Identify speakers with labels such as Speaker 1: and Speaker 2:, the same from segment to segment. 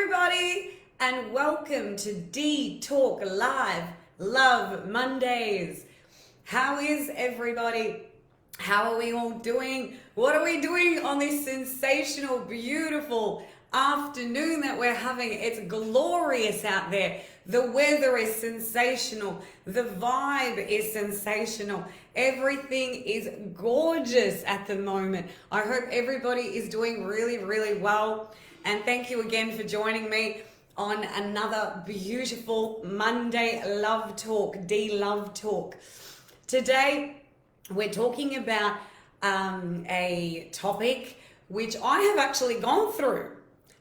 Speaker 1: everybody, and welcome to Dee Talk Live Love Mondays. How is everybody? How are we all doing? What are we doing on this sensational, beautiful afternoon that we're having? It's glorious out there. The weather is sensational. The vibe is sensational. Everything is gorgeous at the moment. I hope everybody is doing really, really well. And thank you again for joining me on another beautiful Monday Love Talk, Dee Love Talk. Today, we're talking about a topic which I have actually gone through,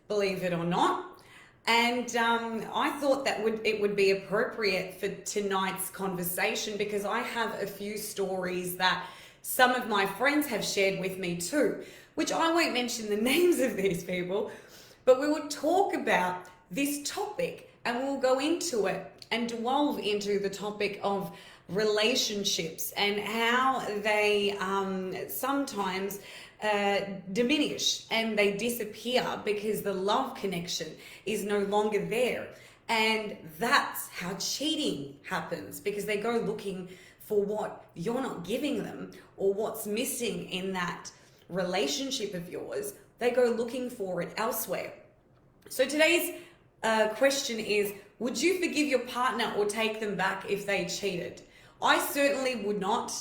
Speaker 1: believe it or not. And I thought that it would be appropriate for tonight's conversation because I have a few stories that some of my friends have shared with me too, which I won't mention the names of these people, but we will talk about this topic and we'll go into it and delve into the topic of relationships and how they sometimes diminish and they disappear because the love connection is no longer there. And that's how cheating happens, because they go looking for what you're not giving them or what's missing in that relationship of yours. They go looking for it elsewhere. So today's question is, would you forgive your partner or take them back if they cheated? I certainly would not,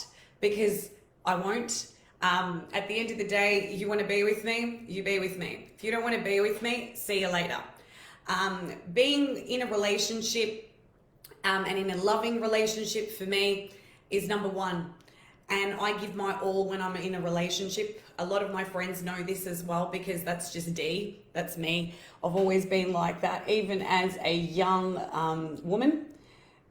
Speaker 1: because I won't. At the end of the day, you want to be with me, you be with me. If you don't want to be with me, see you later. Being in a relationship and in a loving relationship for me is number one. And I give my all when I'm in a relationship. A lot of my friends know this as well, because that's just Dee. That's me. I've always been like that, even as a young woman.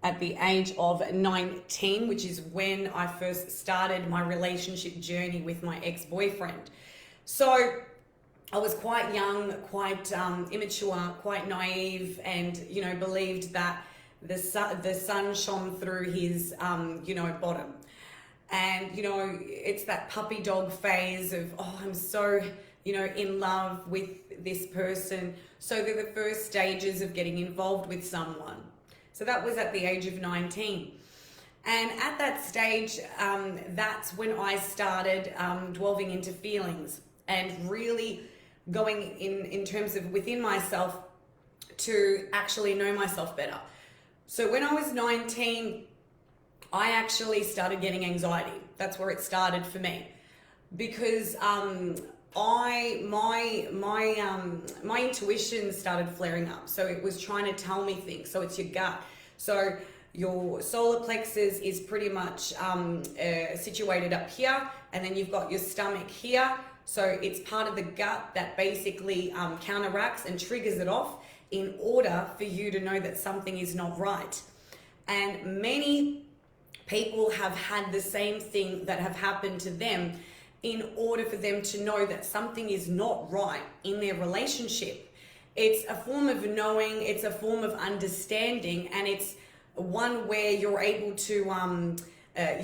Speaker 1: At the age of 19, which is when I first started my relationship journey with my ex-boyfriend. So I was quite young, quite immature, quite naive, and believed that the sun shone through his bottom. And it's that puppy dog phase of, oh, I'm so in love with this person. So they're the first stages of getting involved with someone. So that was at the age of 19. And at that stage, that's when I started delving into feelings and really going in terms of within myself to actually know myself better. So when I was 19, I actually started getting anxiety. That's where it started for me, because my intuition started flaring up. So it was trying to tell me things. So it's your gut. So your solar plexus is pretty much situated up here, and then you've got your stomach here. So it's part of the gut that basically counteracts and triggers it off in order for you to know that something is not right. And many people have had the same thing that have happened to them in order for them to know that something is not right in their relationship. It's a form of knowing, it's a form of understanding, and it's one where you're able to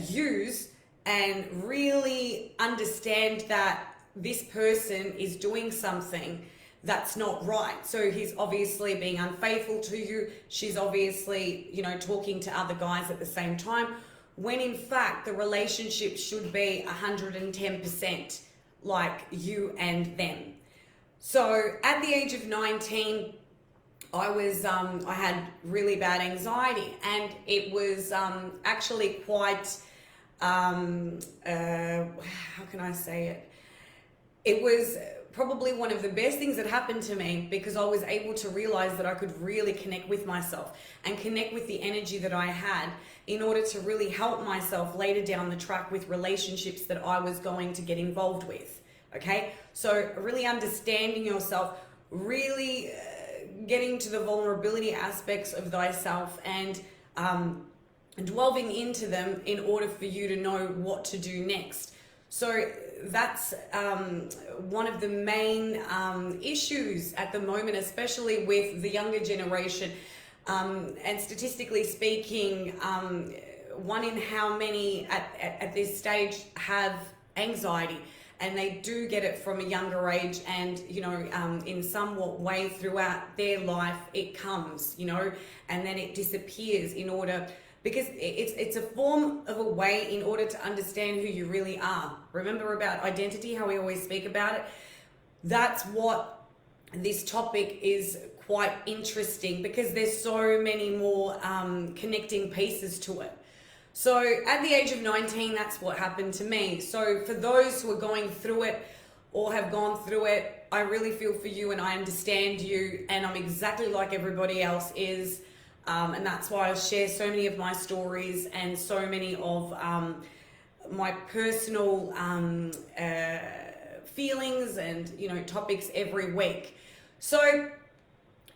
Speaker 1: use and really understand that this person is doing something that's not right. So he's obviously being unfaithful to you. She's obviously, talking to other guys at the same time, when in fact the relationship should be 110% like you and them. So at the age of 19, I had really bad anxiety, and it was actually quite, how can I say it? It was probably one of the best things that happened to me, because I was able to realize that I could really connect with myself and connect with the energy that I had in order to really help myself later down the track with relationships that I was going to get involved with. Okay, so really understanding yourself, really getting to the vulnerability aspects of thyself and delving into them in order for you to know what to do next. So that's one of the main issues at the moment, especially with the younger generation. And statistically speaking, one in how many at this stage have anxiety. and they do get it from a younger age, and in somewhat way throughout their life it comes, and then it disappears because it's a form of a way in order to understand who you really are. Remember about identity, how we always speak about it? That's what this topic is quite interesting, because there's so many more connecting pieces to it. So at the age of 19, that's what happened to me. So for those who are going through it or have gone through it, I really feel for you and I understand you, and I'm exactly like everybody else is. And that's why I share so many of my stories and so many of my personal feelings and topics every week. So,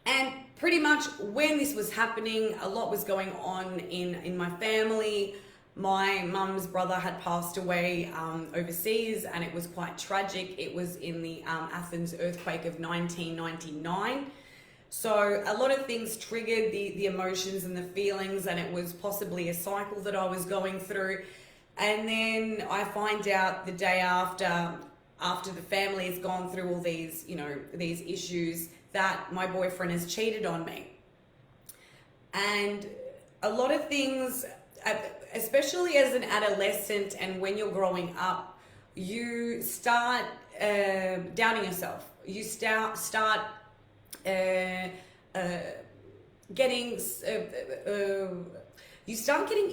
Speaker 1: and pretty much when this was happening, a lot was going on in my family. My mum's brother had passed away overseas, and it was quite tragic. It was in the Athens earthquake of 1999. So a lot of things triggered the emotions and the feelings, and it was possibly a cycle that I was going through. And then I find out the day after the family has gone through all these, these issues, that my boyfriend has cheated on me. And a lot of things, especially as an adolescent and when you're growing up, you start doubting yourself. You start getting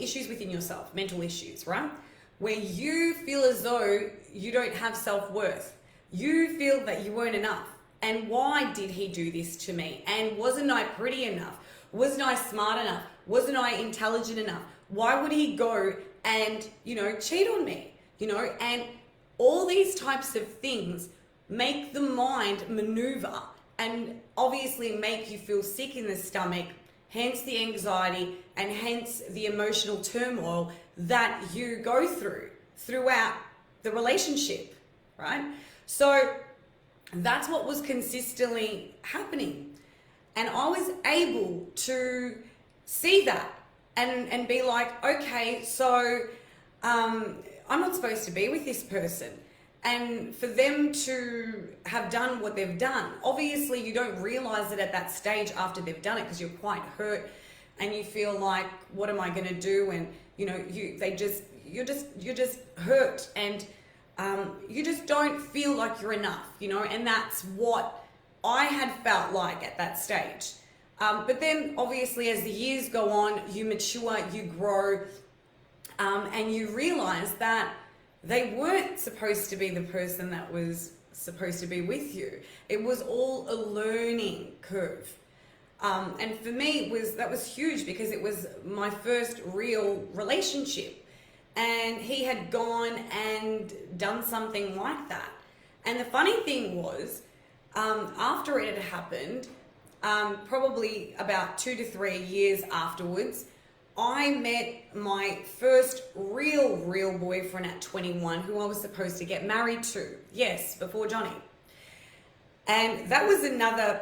Speaker 1: issues within yourself, mental issues, right? Where you feel as though you don't have self-worth. You feel that you weren't enough. And why did he do this to me? And wasn't I pretty enough? Wasn't I smart enough? Wasn't I intelligent enough? Why would he go and, cheat on me? And all these types of things make the mind maneuver and obviously make you feel sick in the stomach, hence the anxiety and hence the emotional turmoil that you go throughout the relationship, right? So that's what was consistently happening. And I was able to see that and be like, okay, so I'm not supposed to be with this person. And for them to have done what they've done, obviously you don't realize it at that stage after they've done it, because you're quite hurt and you feel like, what am I going to do? And you're just hurt, and you just don't feel like you're enough, and that's what I had felt like at that stage. But then obviously as the years go on, you mature, you grow, and you realize that they weren't supposed to be the person that was supposed to be with you. It was all a learning curve. And for me, that was huge, because it was my first real relationship. And he had gone and done something like that. And the funny thing was, after it had happened, probably about 2 to 3 years afterwards, I met my first real boyfriend at 21, who I was supposed to get married to. Yes, before Johnny. And that was another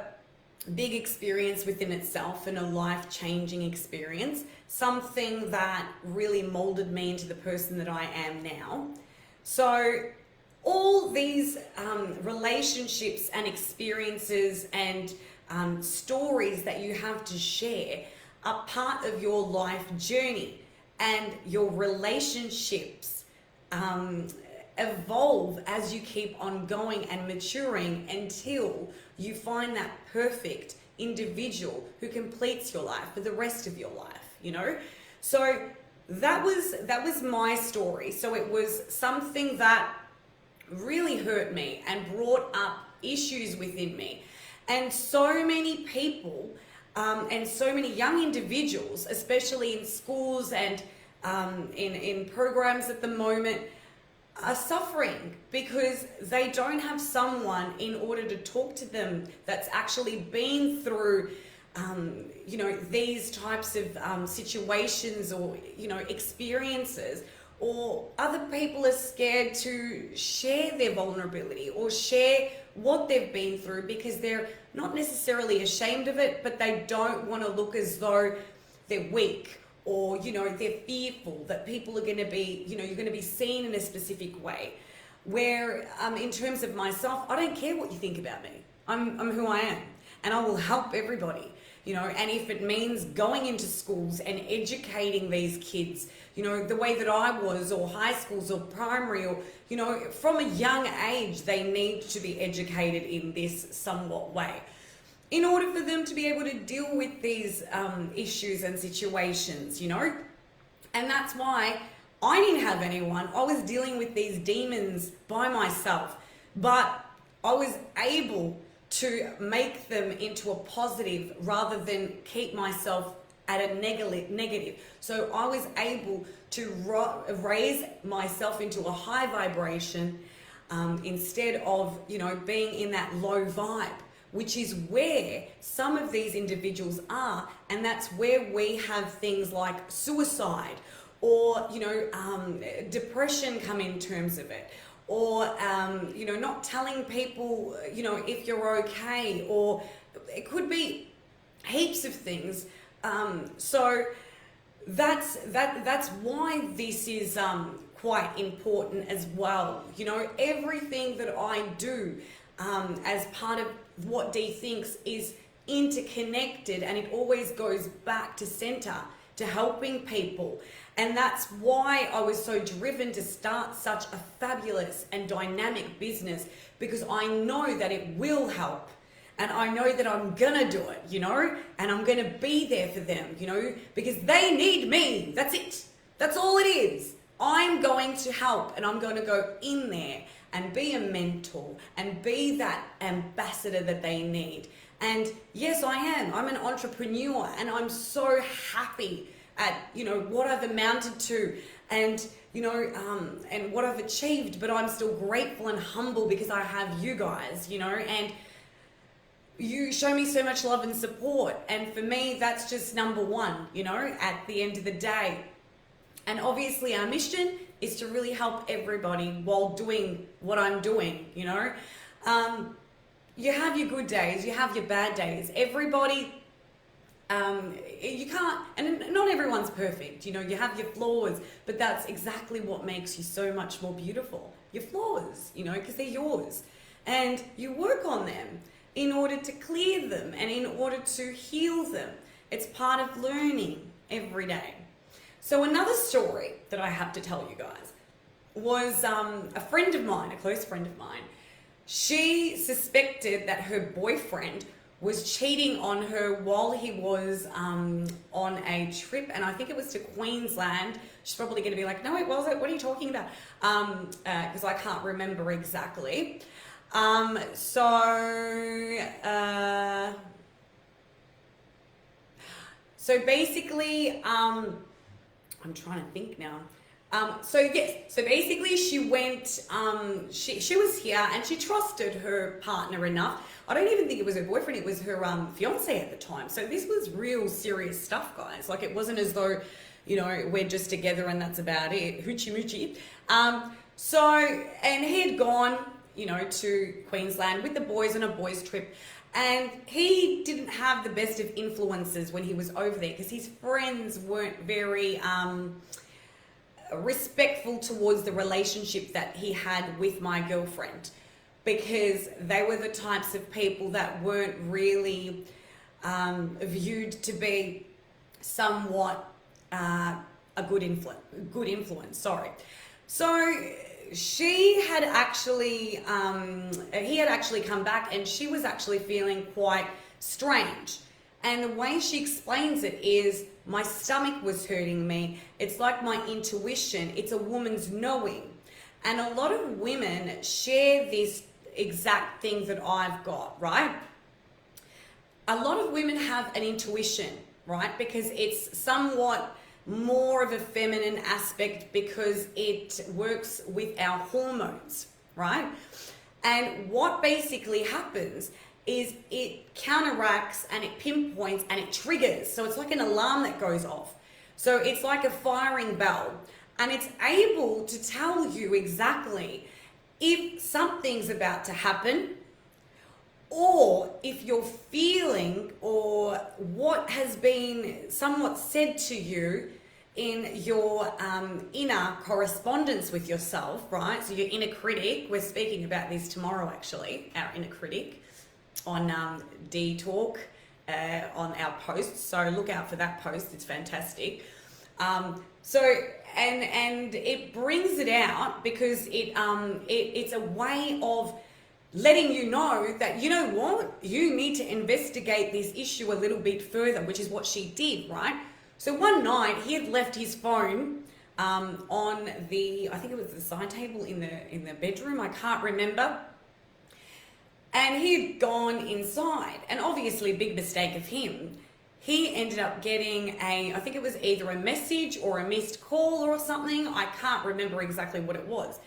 Speaker 1: big experience within itself, and a life-changing experience. Something that really molded me into the person that I am now. So all these relationships and experiences and stories that you have to share are part of your life journey, and your relationships evolve as you keep on going and maturing until you find that perfect individual who completes your life for the rest of your life, So that was my story. So it was something that really hurt me and brought up issues within me. And so many people and so many young individuals, especially in schools and in programs at the moment, are suffering because they don't have someone in order to talk to them that's actually been through these types of situations or experiences, or other people are scared to share their vulnerability or share what they've been through because they're not necessarily ashamed of it, but they don't want to look as though they're weak, or they're fearful that people are going to be you're going to be seen in a specific way. where in terms of myself, I don't care what you think about me. I'm who I am, and I will help everybody. And if it means going into schools and educating these kids, the way that I was, or high schools or primary, or, from a young age, they need to be educated in this somewhat way in order for them to be able to deal with these issues and situations, And that's why I didn't have anyone. I was dealing with these demons by myself, but I was able to make them into a positive rather than keep myself at a negative. So I was able to raise myself into a high vibration instead of, being in that low vibe, which is where some of these individuals are. And that's where we have things like suicide or, depression come in terms of it. Or, not telling people, if you're okay, or it could be heaps of things. So that's why this is quite important as well. Everything that I do as part of what Dee Thinks is interconnected, and it always goes back to center, to helping people. And that's why I was so driven to start such a fabulous and dynamic business, because I know that it will help. And I know that I'm gonna do it, and I'm gonna be there for them, because they need me. That's it. That's all it is. I'm going to help, and I'm going to go in there and be a mentor and be that ambassador that they need. And yes, I am. I'm an entrepreneur, and I'm so happy at, what I've amounted to and, and what I've achieved, but I'm still grateful and humble because I have you guys, and you show me so much love and support. And for me, that's just number one, at the end of the day. And obviously our mission is to really help everybody while doing what I'm doing, You have your good days, you have your bad days. Everybody, you can't, and not everyone's perfect, you have your flaws, but that's exactly what makes you so much more beautiful. Your flaws, because they're yours. And you work on them in order to clear them and in order to heal them. It's part of learning every day. So another story that I have to tell you guys was a friend of mine, a close friend of mine. She suspected that her boyfriend was cheating on her while he was on a trip, and I think it was to Queensland. She's probably going to be like, no, it wasn't. What are you talking about? Because I can't remember exactly. So basically, I'm trying to think now. So basically she went, she was here and she trusted her partner enough. I don't even think it was her boyfriend, it was her fiance at the time. So this was real serious stuff, guys. Like, it wasn't as though, we're just together and that's about it, hoochie moochie. And he had gone, to Queensland with the boys on a boys trip. And he didn't have the best of influences when he was over there, because his friends weren't very respectful towards the relationship that he had with my girlfriend, because they were the types of people that weren't really viewed to be somewhat a good influence. So she had actually, he had actually come back, and she was actually feeling quite strange. And the way she explains it is, my stomach was hurting me. It's like my intuition. It's a woman's knowing. And a lot of women share this exact thing that I've got, right? A lot of women have an intuition, right? Because it's somewhat more of a feminine aspect, because it works with our hormones, right? And what basically happens is it counteracts and it pinpoints and it triggers. So it's like an alarm that goes off. So it's like a firing bell, and it's able to tell you exactly if something's about to happen, or if you're feeling, or what has been somewhat said to you in your inner correspondence with yourself, right? So your inner critic, we're speaking about this tomorrow actually, our inner critic on Dee Talk on our post. So look out for that post, it's fantastic. And it brings it out because it's a way of letting you know that, you know what, you need to investigate this issue a little bit further, which is what she did, right? So one night he had left his phone on the, I think it was the side table in the bedroom, I can't remember. And he had gone inside, and obviously big mistake of him. He ended up getting I think it was either a message or a missed call or something. I can't remember exactly what it was.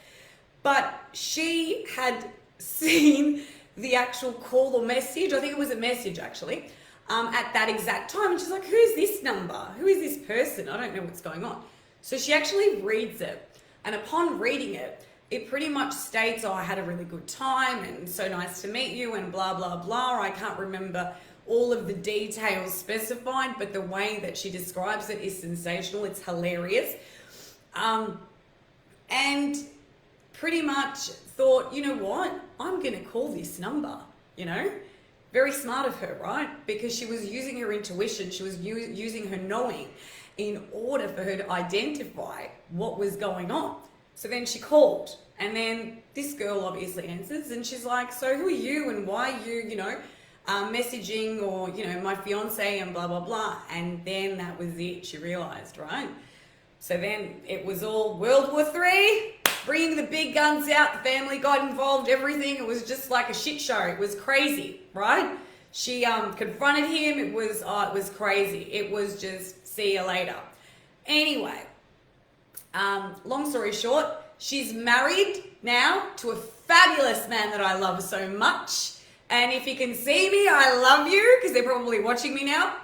Speaker 1: But she had seen the actual call or message. I think it was a message actually, at that exact time. And she's like, who's this number? Who is this person? I don't know what's going on. So she actually reads it. And upon reading it, it pretty much states, oh, I had a really good time and so nice to meet you and blah, blah, blah. I can't remember all of the details specified, but the way that she describes it is sensational. It's hilarious. And pretty much thought, you know what? I'm going to call this number, you know? Very smart of her, right? Because she was using her intuition. She was using her knowing in order for her to identify what was going on. So then she called, and then this girl obviously answers, and she's like, so who are you and why are you, messaging or, my fiance and blah, blah, blah. And then that was it, she realized, right? So then it was all World War III, bringing the big guns out, the family got involved, everything. It was just like a shit show. It was crazy, right? She confronted him. It was crazy. It was just, see you later. Anyway, long story short, she's married now to a fabulous man that I love so much. And if you can see me, I love you, because they're probably watching me now.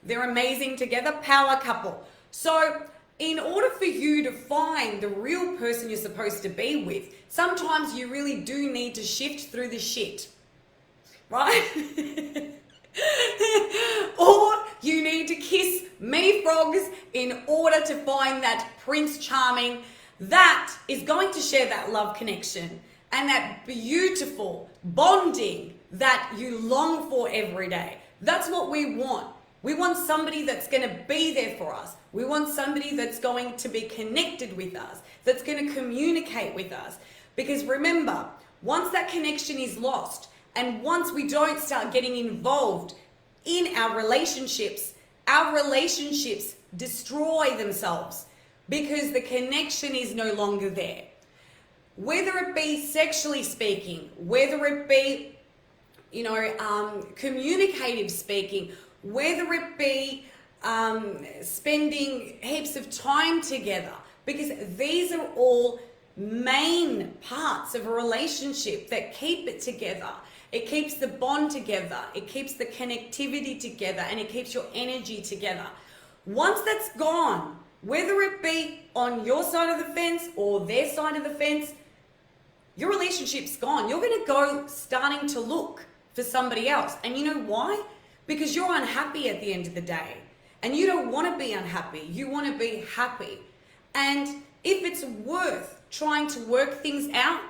Speaker 1: They're amazing together, power couple. So in order for you to find the real person you're supposed to be with, sometimes you really do need to shift through the shit, right? Or you need to kiss many frogs in order to find that Prince Charming that is going to share that love connection and that beautiful bonding that you long for every day. That's what we want. We want somebody that's going to be there for us. We want somebody that's going to be connected with us, that's going to communicate with us. Because remember, once that connection is lost, and once we don't start getting involved in our relationships destroy themselves because the connection is no longer there. Whether it be sexually speaking, whether it be, communicative speaking, whether it be spending heaps of time together, because these are all main parts of a relationship that keep it together. It keeps the bond together, it keeps the connectivity together, and it keeps your energy together. Once that's gone, whether it be on your side of the fence or their side of the fence, your relationship's gone. You're going to go starting to look for somebody else. And you know why? Because you're unhappy at the end of the day. And you don't want to be unhappy. You want to be happy. And if it's worth trying to work things out,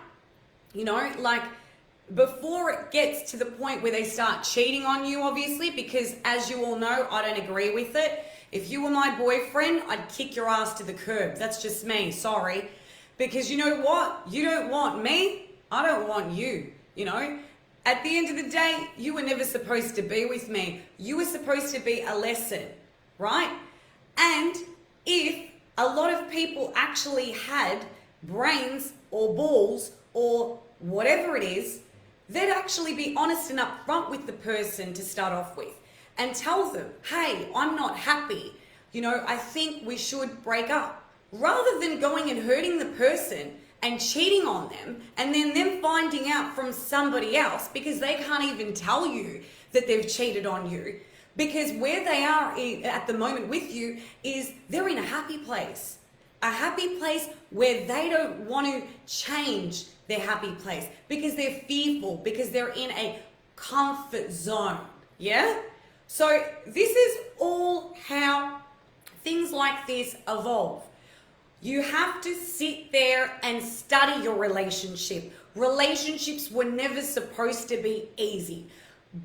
Speaker 1: before it gets to the point where they start cheating on you, obviously, because as you all know, I don't agree with it. If you were my boyfriend, I'd kick your ass to the curb. That's just me. Sorry. Because you know what? You don't want me. I don't want you. At the end of the day, you were never supposed to be with me. You were supposed to be a lesson, right? And if a lot of people actually had brains or balls or whatever it is, they'd actually be honest and upfront with the person to start off with and tell them, hey, I'm not happy. I think we should break up. Rather than going and hurting the person and cheating on them and then them finding out from somebody else because they can't even tell you that they've cheated on you, because where they are at the moment with you is they're in a happy place where they don't want to change their happy place because they're fearful, because they're in a comfort zone. Yeah? So this is all how things like this evolve. You have to sit there and study your relationship. Relationships were never supposed to be easy,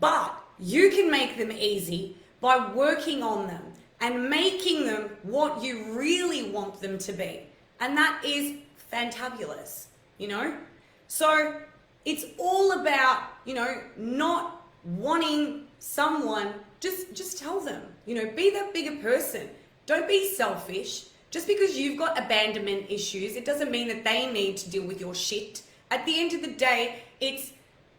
Speaker 1: but you can make them easy by working on them and making them what you really want them to be. And that is fantabulous, you know? So it's all about, you know, not wanting someone, just tell them, you know, be that bigger person. Don't be selfish. Just because you've got abandonment issues, it doesn't mean that they need to deal with your shit. At the end of the day, it's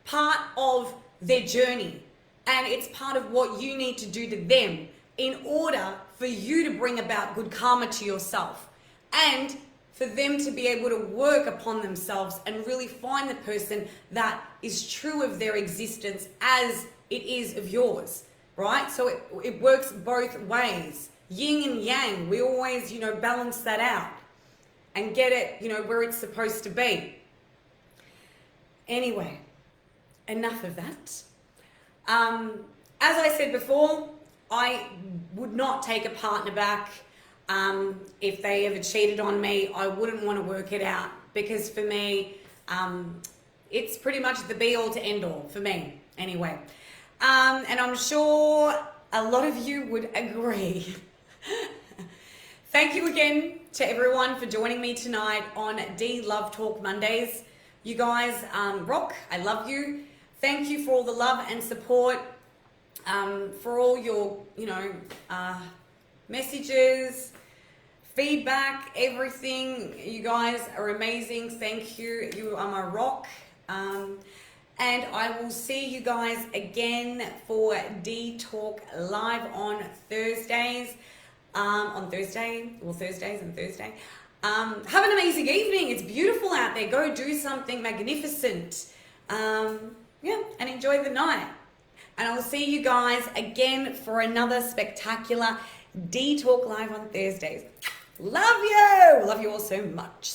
Speaker 1: part of their journey and it's part of what you need to do to them in order for you to bring about good karma to yourself and for them to be able to work upon themselves and really find the person that is true of their existence as it is of yours, right? So it works both ways. Yin and yang, we always, you know, balance that out and get it, you know, where it's supposed to be. Anyway, enough of that. As I said before, I would not take a partner back. If they ever cheated on me, I wouldn't want to work it out because for me, it's pretty much the be all to end all for me anyway. And I'm sure a lot of you would agree. Thank you again to everyone for joining me tonight on Dee Love Talk Mondays. You guys rock. I love you. Thank you for all the love and support, for all your, you know, messages, feedback, everything. You guys are amazing. Thank you. You are my rock. And I will see you guys again for Dee Talk Live on Thursdays. Thursdays and Thursday. Have an amazing evening. It's beautiful out there. Go do something magnificent. And enjoy the night. And I will see you guys again for another spectacular Dee Talk Live on Thursdays. Love you. Love you all so much.